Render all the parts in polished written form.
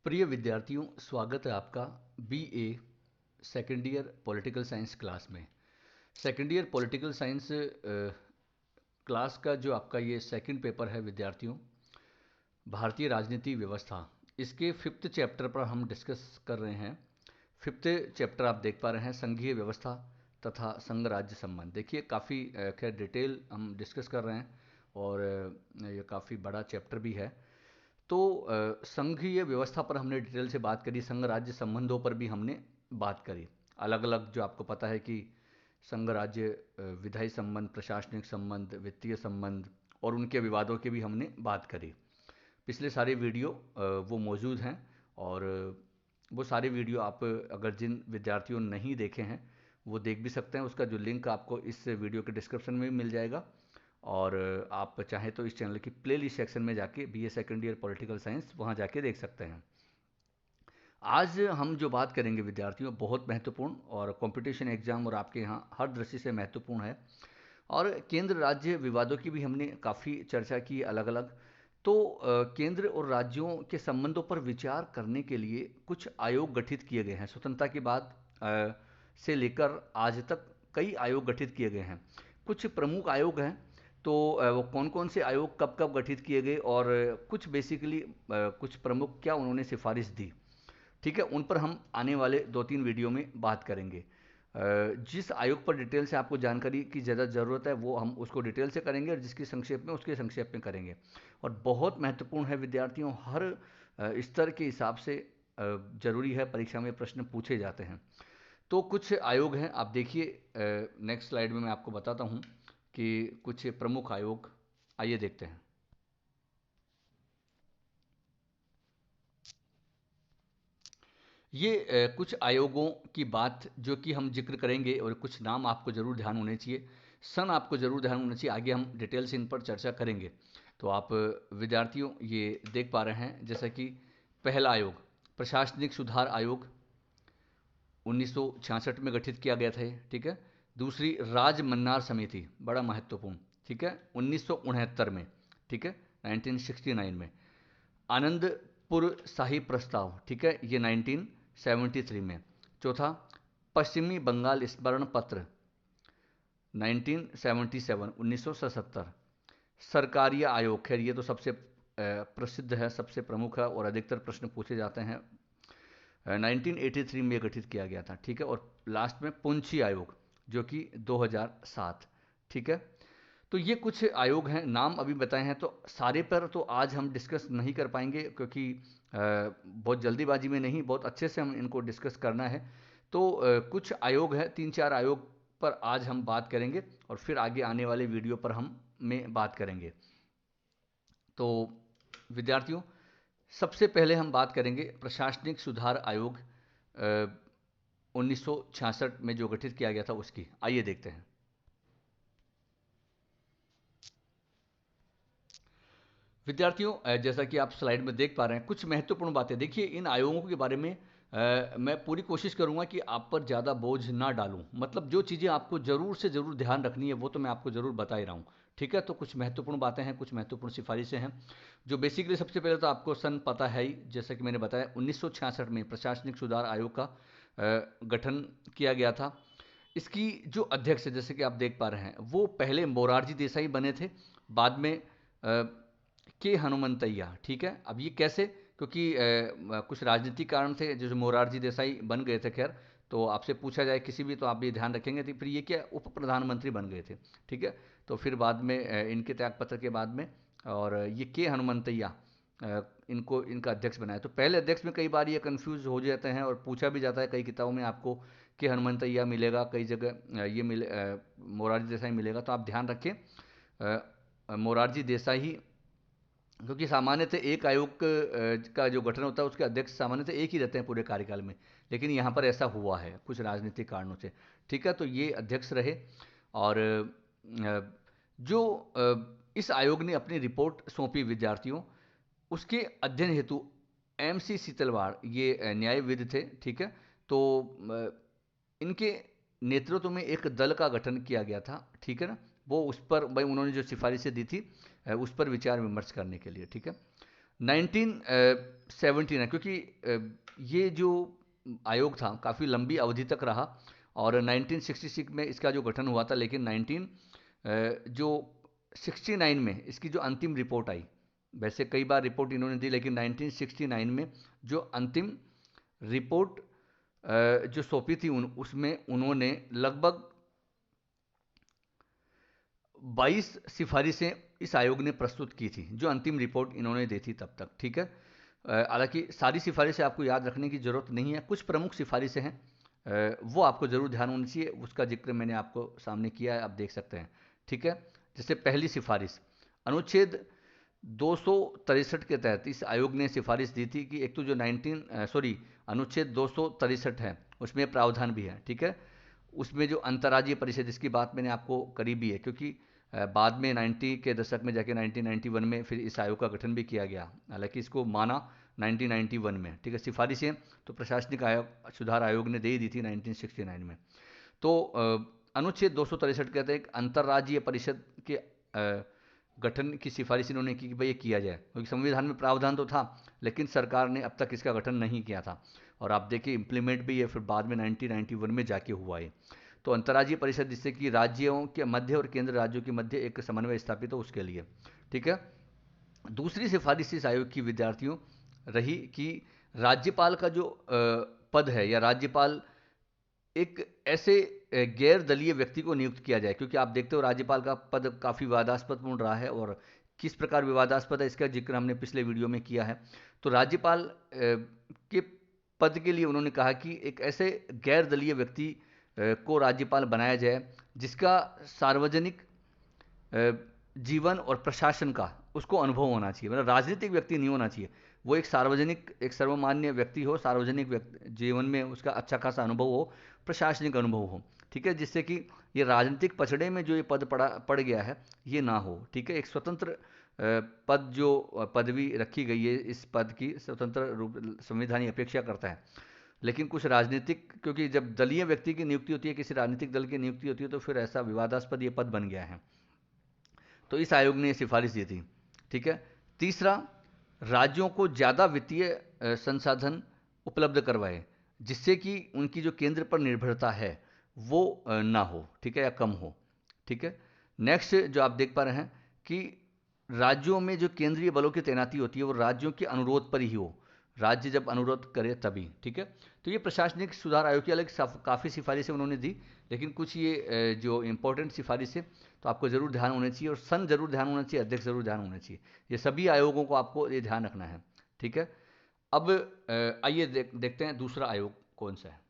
प्रिय विद्यार्थियों, स्वागत है आपका BA second year political science class में। Second year political science class का जो आपका ये सेकंड पेपर है विद्यार्थियों, भारतीय राजनीति व्यवस्था, इसके फिफ्थ चैप्टर पर हम डिस्कस कर रहे हैं। फिफ्थ चैप्टर आप देख पा रहे हैं, संघीय व्यवस्था तथा संघ राज्य संबंध। देखिए काफ़ी खैर डिटेल हम डिस्कस कर रहे हैं और ये काफ़ी बड़ा चैप्टर भी है। तो संघीय व्यवस्था पर हमने डिटेल से बात करी, संघ राज्य संबंधों पर भी हमने बात करी। अलग अलग जो आपको पता है कि संघ राज्य विधायी संबंध, प्रशासनिक संबंध, वित्तीय संबंध और उनके विवादों की भी हमने बात करी। पिछले सारे वीडियो वो मौजूद हैं और वो सारे वीडियो आप अगर जिन विद्यार्थियों ने नहीं देखे हैं वो देख भी सकते हैं। उसका जो लिंक आपको इस वीडियो के डिस्क्रिप्शन में भी मिल जाएगा और आप चाहें तो इस चैनल की प्लेलिस्ट सेक्शन में जाके BA second year political science वहाँ जाके देख सकते हैं। आज हम जो बात करेंगे विद्यार्थियों, बहुत महत्वपूर्ण और कंपटीशन एग्जाम और आपके यहाँ हर दृष्टि से महत्वपूर्ण है। और केंद्र राज्य विवादों की भी हमने काफ़ी चर्चा की अलग अलग। तो केंद्र और राज्यों के संबंधों पर विचार करने के लिए कुछ आयोग गठित किए गए हैं। स्वतंत्रता के बाद से लेकर आज तक कई आयोग गठित किए गए हैं। कुछ प्रमुख आयोग हैं, तो वो कौन कौन से आयोग कब कब गठित किए गए और कुछ बेसिकली कुछ प्रमुख क्या उन्होंने सिफारिश दी, ठीक है, उन पर हम आने वाले 2-3 वीडियो में बात करेंगे। जिस आयोग पर डिटेल से आपको जानकारी की ज़्यादा ज़रूरत है वो हम उसको डिटेल से करेंगे और जिसकी संक्षेप में उसके संक्षेप में करेंगे। और बहुत महत्वपूर्ण है विद्यार्थियों, हर स्तर के हिसाब से जरूरी है, परीक्षा में प्रश्न पूछे जाते हैं। तो कुछ आयोग हैं, आप देखिए नेक्स्ट स्लाइड में मैं आपको बताता हूँ कि कुछ प्रमुख आयोग, आइए देखते हैं। ये कुछ आयोगों की बात जो कि हम जिक्र करेंगे और कुछ नाम आपको ज़रूर ध्यान होने चाहिए, सन आपको ज़रूर ध्यान होना चाहिए। आगे हम डिटेल से इन पर चर्चा करेंगे। तो आप विद्यार्थियों ये देख पा रहे हैं, जैसा कि पहला आयोग प्रशासनिक सुधार आयोग 1966 में गठित किया गया था, ठीक है। दूसरी राज मन्नार समिति, बड़ा महत्वपूर्ण, ठीक है, 1969 में, ठीक है, 1969 में। आनंदपुर शाही प्रस्ताव, ठीक है, ये 1973 में। चौथा पश्चिमी बंगाल स्मरण पत्र 1977, 1977। सरकारिया आयोग, खैर ये तो सबसे प्रसिद्ध है, सबसे प्रमुख है और अधिकतर प्रश्न पूछे जाते हैं। 1983 में गठित किया गया था, ठीक है। और लास्ट में पुंछी आयोग जो कि 2007, ठीक है। तो ये कुछ आयोग हैं, नाम अभी बताए हैं, तो सारे पर तो आज हम डिस्कस नहीं कर पाएंगे क्योंकि बहुत जल्दीबाजी में नहीं, बहुत अच्छे से हम इनको डिस्कस करना है। तो कुछ आयोग हैं, 3-4 आयोग पर आज हम बात करेंगे और फिर आगे आने वाले वीडियो पर हम में बात करेंगे। तो विद्यार्थियों, सबसे पहले हम बात करेंगे प्रशासनिक सुधार आयोग 1966 में जो गठित किया गया था उसकी। आइए देखते हैं। विद्यार्थियों, जैसा कि आप स्लाइड में देख पा रहे हैं, कुछ महत्वपूर्ण बातें देखिए। इन आयोगों के बारे में मैं पूरी कोशिश करूंगा कि आप पर ज़्यादा बोझ ना डालूं, मतलब जो चीज़ें आपको ज़रूर से ज़रूर ध्यान रखनी है वो तो मैं आपको ज़रूर बता ही रहा हूँ, ठीक है। तो कुछ महत्वपूर्ण बातें हैं, कुछ महत्वपूर्ण सिफारिशें हैं जो बेसिकली सबसे पहले तो आपको सन पता है ही, जैसा कि मैंने बताया 1966 में प्रशासनिक सुधार आयोग का गठन किया गया था। इसकी जो अध्यक्ष है, जैसे कि आप देख पा रहे हैं, वो पहले मोरारजी देसाई बने थे, बाद में के हनुमंतैया, ठीक है। अब ये कैसे, क्योंकि कुछ राजनीतिक कारण थे जो मोरारजी देसाई बन गए थे, खैर तो आपसे पूछा जाए किसी भी तो आप ये ध्यान रखेंगे, तो फिर ये क्या उप प्रधानमंत्री बन गए थे, ठीक है। तो फिर बाद में इनके त्यागपत्र के बाद में और ये के हनुमंतैया इनको इनका अध्यक्ष बनाया। तो पहले अध्यक्ष में कई बार ये कंफ्यूज हो जाते हैं और पूछा भी जाता है कई किताबों में आपको कि हनुमंतैया मिलेगा, कई जगह ये मिले मोरारजी देसाई मिलेगा। तो आप ध्यान रखें मोरारजी देसाई ही, क्योंकि सामान्यतः एक आयोग का जो गठन होता है उसके अध्यक्ष सामान्यतः एक ही रहते हैं पूरे कार्यकाल में, लेकिन यहाँ पर ऐसा हुआ है कुछ राजनीतिक कारणों से, ठीक है। तो ये अध्यक्ष रहे और जो इस आयोग ने अपनी रिपोर्ट सौंपी विद्यार्थियों, उसके अध्ययन हेतु एमसी सीतलवाड़ ये न्यायविद थे, ठीक है। तो इनके नेतृत्व में एक दल का गठन किया गया था, ठीक है ना। वो उस पर भाई उन्होंने जो सिफारिशें दी थी उस पर विचार विमर्श करने के लिए, ठीक है। 1979, क्योंकि ये जो आयोग था काफ़ी लंबी अवधि तक रहा और 1966 में इसका जो गठन हुआ था, लेकिन 69 में इसकी जो अंतिम रिपोर्ट आई, वैसे कई बार रिपोर्ट इन्होंने दी, लेकिन 1969 में जो अंतिम रिपोर्ट जो सौंपी थी उसमें उन्होंने लगभग 22 सिफारिशें इस आयोग ने प्रस्तुत की थी, जो अंतिम रिपोर्ट इन्होंने दी थी तब तक। ठीक है, हालांकि सारी सिफारिशें आपको याद रखने की ज़रूरत नहीं है, कुछ प्रमुख सिफारिशें हैं, वो आपको ज़रूर ध्यान होनी चाहिए, उसका जिक्र मैंने आपको सामने किया है, आप देख सकते हैं। ठीक है, जैसे पहली सिफारिश अनुच्छेद 263 के तहत इस आयोग ने सिफारिश दी थी कि एक तो जो अनुच्छेद 263 है उसमें प्रावधान भी है। ठीक है, उसमें जो अंतर्राज्यीय परिषद, इसकी बात मैंने आपको करी भी है, क्योंकि बाद में 90 के दशक में जाके 1991 में फिर इस आयोग का गठन भी किया गया, हालांकि इसको माना 1991 में। ठीक है, सिफारिशें तो प्रशासनिक आयोग सुधार आयोग ने दे ही दी थी 1969 में। तो अनुच्छेद 263 कहते हैं एक अंतर्राज्यीय परिषद के गठन की सिफारिश इन्होंने की कि भाई ये किया जाए, क्योंकि संविधान में प्रावधान तो था लेकिन सरकार ने अब तक इसका गठन नहीं किया था, और आप देखिए इम्प्लीमेंट भी ये फिर बाद में 1991 में जाके हुआ है। तो अंतर्राज्यीय परिषद, जिससे कि राज्यों के मध्य और केंद्र राज्यों के मध्य एक समन्वय स्थापित हो उसके लिए। ठीक है, दूसरी सिफारिश इस आयोग की विद्यार्थियों रही कि राज्यपाल का जो पद है, या राज्यपाल एक ऐसे गैर दलीय व्यक्ति को नियुक्त किया जाए, क्योंकि आप देखते हो राज्यपाल का पद काफ़ी विवादास्पद रहा है, और किस प्रकार विवादास्पद है इसका जिक्र हमने पिछले वीडियो में किया है। तो राज्यपाल के पद के लिए उन्होंने कहा कि एक ऐसे गैर दलीय व्यक्ति को राज्यपाल बनाया जाए जिसका सार्वजनिक जीवन और प्रशासन का उसको अनुभव होना चाहिए, मतलब राजनीतिक व्यक्ति नहीं होना चाहिए, वो एक सार्वजनिक, एक सर्वमान्य व्यक्ति हो, सार्वजनिक जीवन में उसका अच्छा खासा अनुभव हो, प्रशासनिक अनुभव हो। ठीक है, जिससे कि ये राजनीतिक पचड़े में जो ये पद पड़ गया है ये ना हो। ठीक है, एक स्वतंत्र पद, जो पदवी रखी गई है, इस पद की स्वतंत्र रूप संविधान अपेक्षा करता है, लेकिन कुछ राजनीतिक, क्योंकि जब दलीय व्यक्ति की नियुक्ति होती है, किसी राजनीतिक दल की नियुक्ति होती है, तो फिर ऐसा विवादास्पद ये पद बन गया है। तो इस आयोग ने सिफारिश दी थी। ठीक है, तीसरा, राज्यों को ज़्यादा वित्तीय संसाधन उपलब्ध करवाए, जिससे कि उनकी जो केंद्र पर निर्भरता है वो ना हो। ठीक है, या कम हो। ठीक है, नेक्स्ट जो आप देख पा रहे हैं कि राज्यों में जो केंद्रीय बलों की तैनाती होती है वो राज्यों के अनुरोध पर ही हो, राज्य जब अनुरोध करे तभी। ठीक है, तो ये प्रशासनिक सुधार आयोग की अलग काफ़ी सिफारिशें उन्होंने दी, लेकिन कुछ ये जो इंपॉर्टेंट सिफारिशें तो आपको ज़रूर ध्यान होना चाहिए, और सन ज़रूर ध्यान होना चाहिए, अध्यक्ष ज़रूर ध्यान होना चाहिए, ये सभी आयोगों को आपको ये ध्यान रखना है। ठीक है, अब आइए देखते हैं दूसरा आयोग कौन सा है।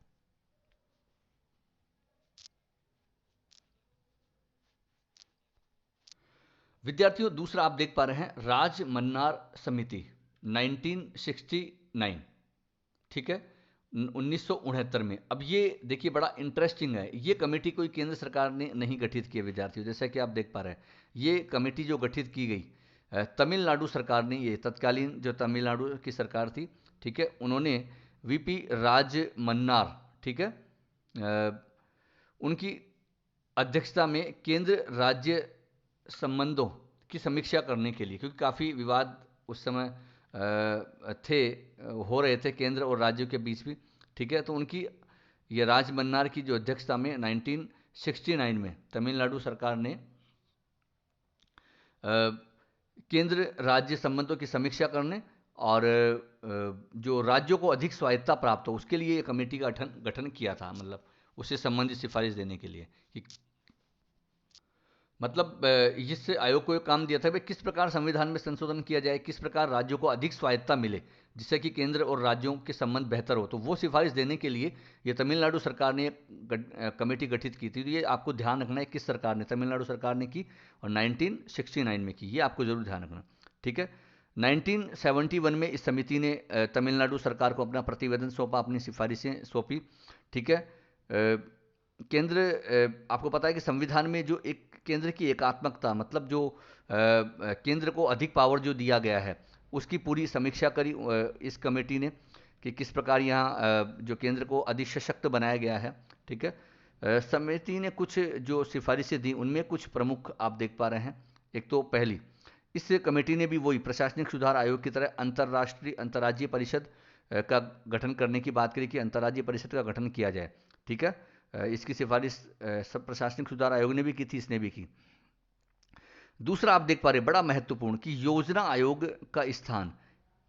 विद्यार्थियों, दूसरा आप देख पा रहे हैं राज मन्नार समिति 1969। ठीक है, 1969 में। अब ये देखिए बड़ा इंटरेस्टिंग है, ये कमेटी कोई केंद्र सरकार ने नहीं गठित की है विद्यार्थियों, जैसा कि आप देख पा रहे हैं। ये कमेटी जो गठित की गई तमिलनाडु सरकार ने, ये तत्कालीन जो तमिलनाडु की सरकार थी, ठीक है, उन्होंने वीपी राज मन्नार, ठीक है, उनकी अध्यक्षता में केंद्र राज्य संबंधों की समीक्षा करने के लिए, क्योंकि काफ़ी विवाद उस समय हो रहे थे केंद्र और राज्यों के बीच भी। ठीक है, तो उनकी ये राज मन्नार की जो अध्यक्षता में 1969 में तमिलनाडु सरकार ने केंद्र राज्य संबंधों की समीक्षा करने और जो राज्यों को अधिक स्वायत्तता प्राप्त हो उसके लिए कमेटी का गठन किया था, मतलब उससे संबंधित सिफारिश देने के लिए कि मतलब इस आयोग को एक काम दिया था कि किस प्रकार संविधान में संशोधन किया जाए, किस प्रकार राज्यों को अधिक स्वायत्तता मिले जिससे कि केंद्र और राज्यों के संबंध बेहतर हो। तो वो सिफारिश देने के लिए ये तमिलनाडु सरकार ने एक कमेटी गठित की थी। तो ये आपको ध्यान रखना है किस सरकार ने, तमिलनाडु सरकार ने की और 1969 में की, ये आपको जरूर ध्यान रखना। ठीक है, 1971 में इस समिति ने तमिलनाडु सरकार को अपना प्रतिवेदन सौंपा, अपनी सिफारिशें सौंपी। ठीक है, केंद्र, आपको पता है कि संविधान में जो एक केंद्र की एकात्मकता, मतलब जो केंद्र को अधिक पावर जो दिया गया है उसकी पूरी समीक्षा करी इस कमेटी ने कि किस प्रकार यहाँ जो केंद्र को अधिक सशक्त बनाया गया है। ठीक है, समिति ने कुछ जो सिफारिशें दी उनमें कुछ प्रमुख आप देख पा रहे हैं। एक तो पहली इस कमेटी ने भी वही प्रशासनिक सुधार आयोग की तरह अंतर्राज्यीय परिषद का गठन करने की बात करी कि अंतर्राज्यीय परिषद का गठन किया जाए। ठीक है, इसकी सिफारिश सब प्रशासनिक सुधार आयोग ने भी की थी, इसने भी की। दूसरा आप देख पा रहे बड़ा महत्वपूर्ण कि योजना आयोग का स्थान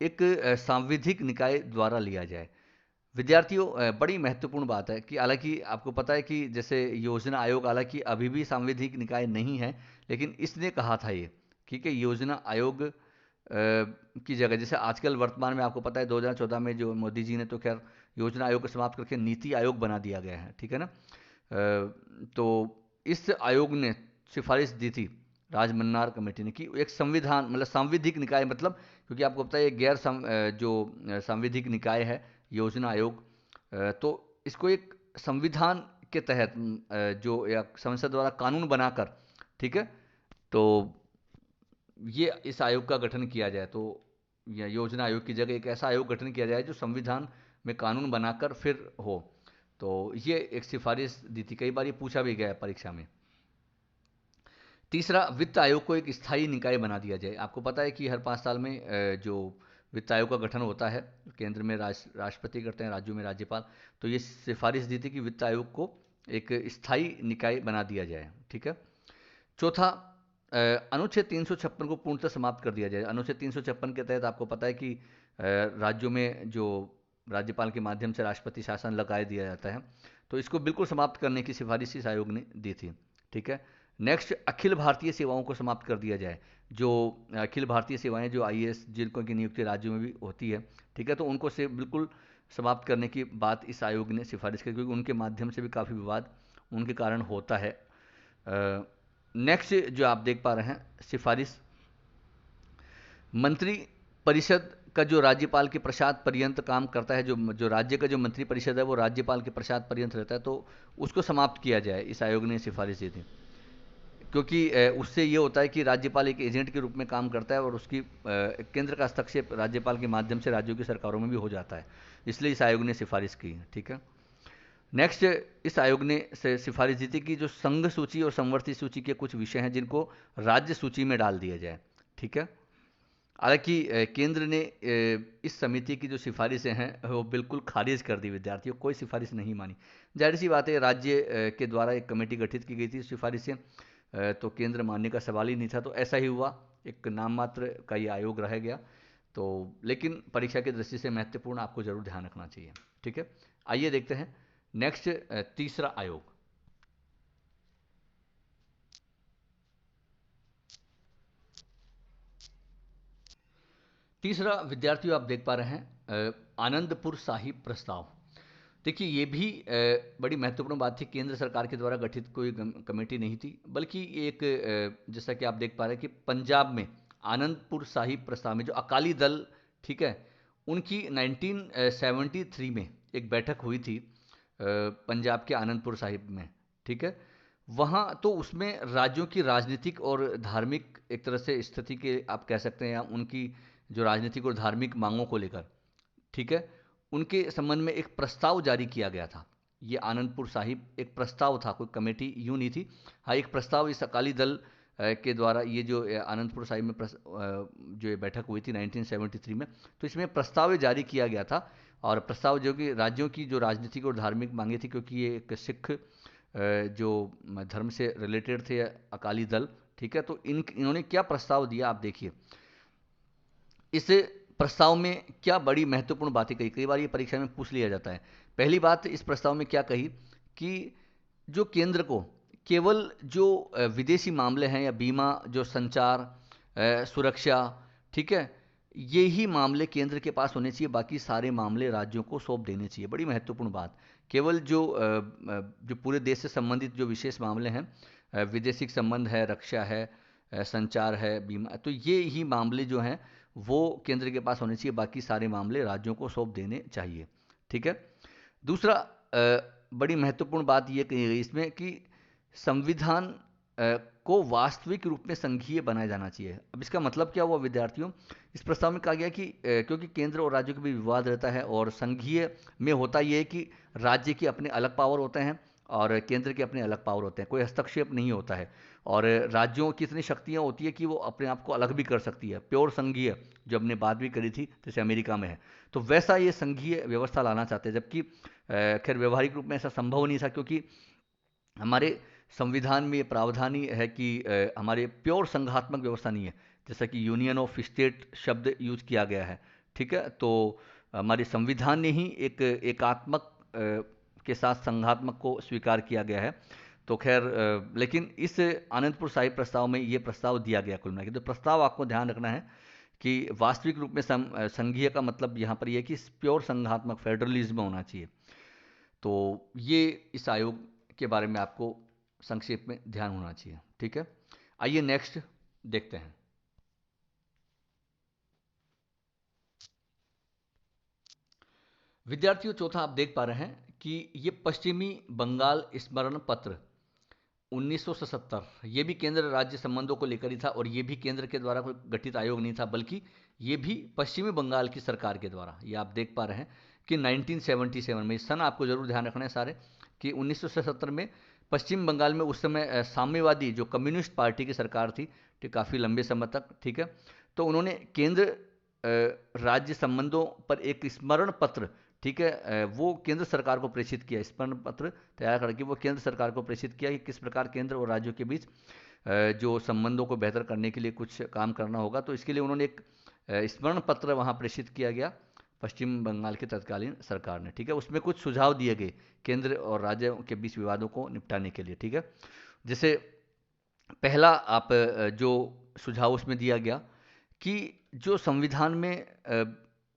एक सांविधिक निकाय द्वारा लिया जाए। विद्यार्थियों, बड़ी महत्वपूर्ण बात है कि हालांकि आपको पता है कि जैसे योजना आयोग हालांकि अभी भी सांविधिक निकाय नहीं है, लेकिन इसने कहा था ये, ठीक है, योजना आयोग की जगह जैसे आजकल वर्तमान में आपको पता है 2014 में जो मोदी जी ने तो खैर योजना आयोग को समाप्त करके नीति आयोग बना दिया गया है, ठीक है ना। तो इस आयोग ने सिफारिश दी थी राजमन्नार कमेटी ने कि एक संविधान मतलब सांविधिक निकाय, मतलब क्योंकि आपको पता है जो सांविधिक निकाय है योजना आयोग, तो इसको एक संविधान के तहत जो या संसद द्वारा कानून बनाकर, ठीक है, तो ये इस आयोग का गठन किया जाए, तो या योजना आयोग की जगह एक ऐसा आयोग गठन किया जाए जो संविधान में कानून बनाकर फिर हो। तो ये एक सिफारिश दी थी, कई बार ये पूछा भी गया है परीक्षा में। तीसरा, वित्त आयोग को एक स्थायी निकाय बना दिया जाए। आपको पता है कि हर 5 साल में जो वित्त आयोग का गठन होता है, केंद्र में राष्ट्रपति करते हैं, राज्यों में राज्यपाल, तो ये सिफारिश दी थी कि वित्त आयोग को एक स्थायी निकाय बना दिया जाए। ठीक है। चौथा, अनुच्छेद 356 को पूर्णतः समाप्त कर दिया जाए। अनुच्छेद 356 के तहत आपको पता है कि राज्यों में जो राज्यपाल के माध्यम से राष्ट्रपति शासन लगाए दिया जाता है, तो इसको बिल्कुल समाप्त करने की सिफारिश इस आयोग ने दी थी। ठीक है। नेक्स्ट, अखिल भारतीय सेवाओं को समाप्त कर दिया जाए। जो अखिल भारतीय सेवाएं जो आईएएस जिनको की नियुक्ति राज्यों में भी होती है, ठीक है, तो उनको से बिल्कुल समाप्त करने की बात इस आयोग ने सिफारिश की, क्योंकि उनके माध्यम से भी काफ़ी विवाद उनके कारण होता है। नेक्स्ट जो आप देख पा रहे हैं सिफारिश, मंत्री परिषद का जो राज्यपाल के प्रसाद पर्यंत काम करता है, जो राज्य का जो मंत्री परिषद है वो राज्यपाल के प्रसाद पर्यंत रहता है, तो उसको समाप्त किया जाए, इस आयोग ने सिफारिश दी थी। क्योंकि उससे ये होता है कि राज्यपाल एक एजेंट के रूप में काम करता है और उसकी केंद्र का हस्तक्षेप राज्यपाल के माध्यम से राज्यों की सरकारों में भी हो जाता है, इसलिए इस आयोग ने सिफारिश की। ठीक है। नेक्स्ट, इस आयोग ने सिफारिश दी थी कि जो संघ सूची और संवर्ती सूची के कुछ विषय हैं जिनको राज्य सूची में डाल दिया जाए। ठीक है। हालांकि केंद्र ने इस समिति की जो सिफारिशें हैं वो बिल्कुल खारिज कर दी विद्यार्थियों, कोई सिफारिश नहीं मानी। जाहिर सी बात है, राज्य के द्वारा एक कमेटी गठित की गई थी सिफारिशें, तो केंद्र मानने का सवाल ही नहीं था, तो ऐसा ही हुआ, एक नाम मात्र का ये आयोग रह गया। तो लेकिन परीक्षा की दृष्टि से महत्वपूर्ण, आपको जरूर ध्यान रखना चाहिए। ठीक है। आइए देखते हैं नेक्स्ट, तीसरा आयोग। तीसरा विद्यार्थियों आप देख पा रहे हैं आनंदपुर साहिब प्रस्ताव। देखिए ये भी बड़ी महत्वपूर्ण बात थी, केंद्र सरकार के द्वारा गठित कोई कमेटी नहीं थी, बल्कि एक जैसा कि आप देख पा रहे हैं कि पंजाब में आनंदपुर साहिब प्रस्ताव में जो अकाली दल, ठीक है, उनकी 1973 में एक बैठक हुई थी पंजाब के आनंदपुर साहिब में। ठीक है। वहाँ तो उसमें राज्यों की राजनीतिक और धार्मिक एक तरह से स्थिति के आप कह सकते हैं, या उनकी जो राजनीतिक और धार्मिक मांगों को लेकर, ठीक है, उनके संबंध में एक प्रस्ताव जारी किया गया था। ये आनंदपुर साहिब एक प्रस्ताव था, कोई कमेटी यूं नहीं थी। हाँ, एक प्रस्ताव इस अकाली दल के द्वारा ये जो आनंदपुर साहिब में जो ये बैठक हुई थी 1973 में, तो इसमें प्रस्ताव जारी किया गया था। और प्रस्ताव जो कि राज्यों की जो राजनीतिक और धार्मिक मांगे थी, क्योंकि ये एक सिख जो धर्म से रिलेटेड थे अकाली दल, ठीक है, तो इन्होंने क्या प्रस्ताव दिया आप देखिए। इस प्रस्ताव में क्या बड़ी महत्वपूर्ण बातें कही, कई बार ये परीक्षा में पूछ लिया जाता है। पहली बात, इस प्रस्ताव में क्या कही कि जो केंद्र को केवल जो विदेशी मामले हैं या बीमा, जो संचार, सुरक्षा, ठीक है, ये ही मामले केंद्र के पास होने चाहिए, बाकी सारे मामले राज्यों को सौंप देने चाहिए। बड़ी महत्वपूर्ण बात, केवल जो पूरे देश से संबंधित जो विशेष मामले हैं, विदेशी संबंध है, रक्षा है, संचार है, बीमा, तो ये ही मामले जो हैं वो केंद्र के पास होने चाहिए, बाकी सारे मामले राज्यों को सौंप देने चाहिए। ठीक है। दूसरा, बड़ी महत्वपूर्ण बात यह कही गई इसमें कि संविधान को वास्तविक रूप में संघीय बनाया जाना चाहिए। अब इसका मतलब क्या हुआ विद्यार्थियों, इस प्रस्ताव में कहा गया कि क्योंकि केंद्र और राज्यों के बीच विवाद रहता है, और संघीय में होता यह है कि राज्य के अपने अलग पावर होते हैं और केंद्र के अपने अलग पावर होते हैं, कोई हस्तक्षेप नहीं होता है। और राज्यों की इतनी शक्तियाँ होती है कि वो अपने आप को अलग भी कर सकती है, प्योर संघीय, जो हमने बात भी करी थी जैसे अमेरिका में है। तो वैसा ये संघीय व्यवस्था लाना चाहते हैं, जबकि खैर व्यवहारिक रूप में ऐसा संभव नहीं था, क्योंकि हमारे संविधान में ये प्रावधान ही है कि हमारे प्योर संघात्मक व्यवस्था नहीं है, जैसा कि यूनियन ऑफ स्टेट शब्द यूज किया गया है। ठीक है, तो हमारे संविधान ने ही एक एकात्मक के साथ संघात्मक को स्वीकार किया गया है। तो खैर लेकिन इस आनंदपुर साहिब प्रस्ताव में ये प्रस्ताव दिया गया कुल मिला के। तो प्रस्ताव आपको ध्यान रखना है कि वास्तविक रूप में संघीय का मतलब यहाँ पर ये है कि प्योर संघात्मक फेडरलिज्म होना चाहिए। तो ये इस आयोग के बारे में आपको संक्षेप में ध्यान होना चाहिए। ठीक है, आइए नेक्स्ट देखते हैं। विद्यार्थियों, चौथा आप देख पा रहे हैं कि ये पश्चिमी बंगाल स्मरण पत्र 1977, ये भी केंद्र राज्य संबंधों को लेकर ही था, और ये भी केंद्र के द्वारा कोई गठित आयोग नहीं था, बल्कि ये भी पश्चिमी बंगाल की सरकार के द्वारा, ये आप देख पा रहे हैं कि 1977 में, सन आपको जरूर ध्यान रखना है सारे, कि 1977 में पश्चिम बंगाल में उस समय साम्यवादी जो कम्युनिस्ट पार्टी की सरकार थी, ठीक, काफ़ी लंबे समय तक। ठीक है, तो उन्होंने केंद्र राज्य संबंधों पर एक स्मरण पत्र, ठीक है, वो केंद्र सरकार को प्रेषित किया, स्मरण पत्र तैयार करके वो केंद्र सरकार को प्रेषित किया कि किस प्रकार केंद्र और राज्यों के बीच जो संबंधों को बेहतर करने के लिए कुछ काम करना होगा। तो इसके लिए उन्होंने एक स्मरण पत्र वहाँ प्रेषित किया गया पश्चिम बंगाल की तत्कालीन सरकार ने। ठीक है, उसमें कुछ सुझाव दिए गए केंद्र और राज्यों के बीच विवादों को निपटाने के लिए। ठीक है, जैसे पहला आप जो सुझाव उसमें दिया गया कि जो संविधान में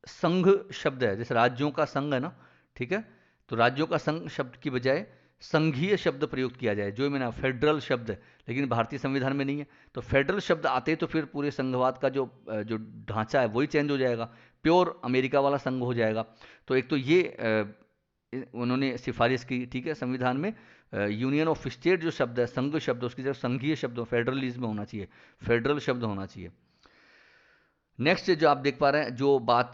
संघ शब्द है, जैसे राज्यों का संघ है ना, ठीक है, तो राज्यों का संघ शब्द की बजाय संघीय शब्द प्रयुक्त किया जाए, जो मैंने फेडरल शब्द है, लेकिन भारतीय संविधान में नहीं है। तो फेडरल शब्द आते ही तो फिर पूरे संघवाद का जो ढांचा है वही चेंज हो जाएगा, प्योर अमेरिका वाला संघ हो जाएगा। तो एक तो ये उन्होंने सिफारिश की। ठीक है, संविधान में यूनियन ऑफ स्टेट जो शब्द है, संघ शब्द, उसकी जगह संघीय शब्द फेडरलिज्म होना चाहिए, फेडरल शब्द होना चाहिए। नेक्स्ट जो आप देख पा रहे हैं, जो बात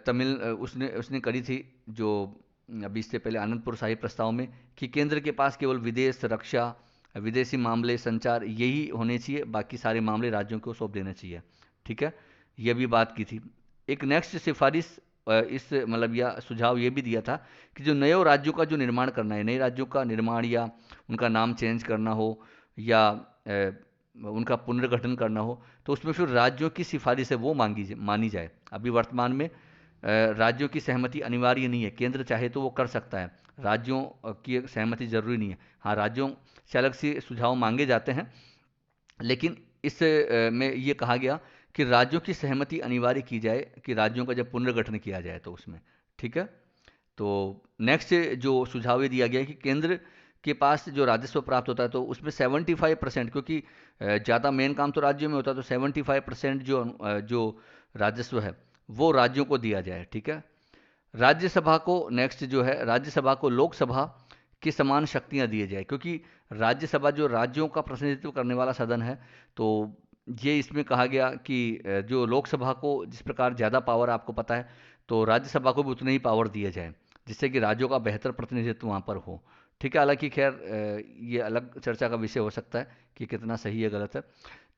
तमिल उसने उसने करी थी, जो अभी इससे पहले आनंदपुर साहिब प्रस्ताव में, कि केंद्र के पास केवल विदेश, रक्षा, विदेशी मामले, संचार यही होने चाहिए, बाकी सारे मामले राज्यों को सौंप देना चाहिए। ठीक है, यह भी बात की थी। एक नेक्स्ट सिफारिश इस मतलब या सुझाव ये भी दिया था कि जो नए राज्यों का जो निर्माण करना है, नए राज्यों का निर्माण या उनका नाम चेंज करना हो, या उनका पुनर्गठन करना हो, तो उसमें फिर राज्यों की सिफारिश है वो मानी जाए। अभी वर्तमान में राज्यों की सहमति अनिवार्य नहीं है, केंद्र चाहे तो वो कर सकता है, राज्यों की सहमति जरूरी नहीं है। हाँ, राज्यों से अलग से सुझाव मांगे जाते हैं, लेकिन इस में ये कहा गया कि राज्यों की सहमति अनिवार्य की जाए, कि राज्यों का जब पुनर्गठन किया जाए तो उसमें। ठीक है, तो नेक्स्ट जो सुझाव ये दिया गया है कि केंद्र के पास जो राजस्व प्राप्त होता है, तो उसमें 75%, क्योंकि ज़्यादा मेन काम तो राज्यों में होता है, तो 75% जो राजस्व है वो राज्यों को दिया जाए। ठीक है, राज्यसभा को, नेक्स्ट जो है, राज्यसभा को लोकसभा की समान शक्तियां दी जाए, क्योंकि राज्यसभा जो राज्यों का प्रतिनिधित्व करने वाला सदन है, तो ये इसमें कहा गया कि जो लोकसभा को जिस प्रकार ज़्यादा पावर आपको पता है, तो राज्यसभा को भी उतने ही पावर दिए जाए, जिससे कि राज्यों का बेहतर प्रतिनिधित्व वहाँ पर हो। ठीक है, हालांकि खैर ये अलग चर्चा का विषय हो सकता है कि कितना सही है गलत है।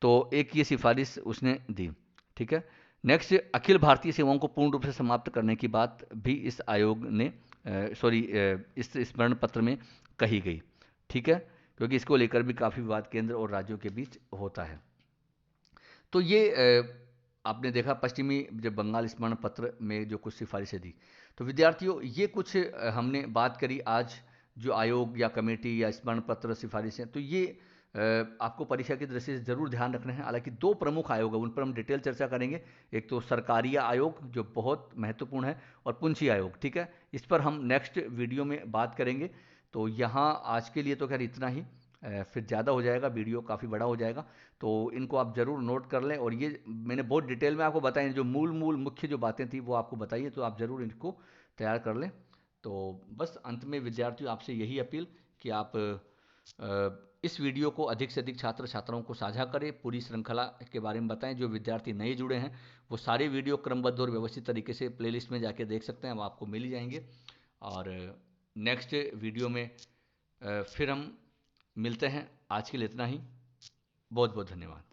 तो एक ये सिफारिश उसने दी। ठीक है, नेक्स्ट, अखिल भारतीय सेवाओं को पूर्ण रूप से समाप्त करने की बात भी इस आयोग ने इस स्मरण पत्र में कही गई। ठीक है, क्योंकि इसको लेकर भी काफ़ी विवाद केंद्र और राज्यों के बीच होता है। तो ये आपने देखा पश्चिमी जब बंगाल स्मरण पत्र में जो कुछ सिफारिशें दी। तो विद्यार्थियों, ये कुछ हमने बात करी आज, जो आयोग या कमेटी या स्मरण पत्र सिफारिशें, तो ये आपको परीक्षा की दृष्टि से जरूर ध्यान रखना है। हालांकि दो प्रमुख आयोग है, उन पर हम डिटेल चर्चा करेंगे। एक तो सरकारिया आयोग जो बहुत महत्वपूर्ण है, और पुंछी आयोग। ठीक है, इस पर हम नेक्स्ट वीडियो में बात करेंगे। तो यहाँ आज के लिए तो खैर इतना ही, फिर ज़्यादा हो जाएगा, वीडियो काफ़ी बड़ा हो जाएगा। तो इनको आप ज़रूर नोट कर लें, और ये मैंने बहुत डिटेल में आपको बताई, जो मूल मुख्य जो बातें थी वो आपको बताइए, तो आप ज़रूर इनको तैयार कर लें। तो बस अंत में विद्यार्थियों आपसे यही अपील कि आप इस वीडियो को अधिक से अधिक छात्र छात्राओं को साझा करें, पूरी श्रृंखला के बारे में बताएं। जो विद्यार्थी नए जुड़े हैं वो सारे वीडियो क्रमबद्ध और व्यवस्थित तरीके से प्लेलिस्ट में जाके देख सकते हैं, वो आपको मिल ही जाएंगे। और नेक्स्ट वीडियो में फिर हम मिलते हैं। आज के लिए इतना ही। बहुत बहुत धन्यवाद।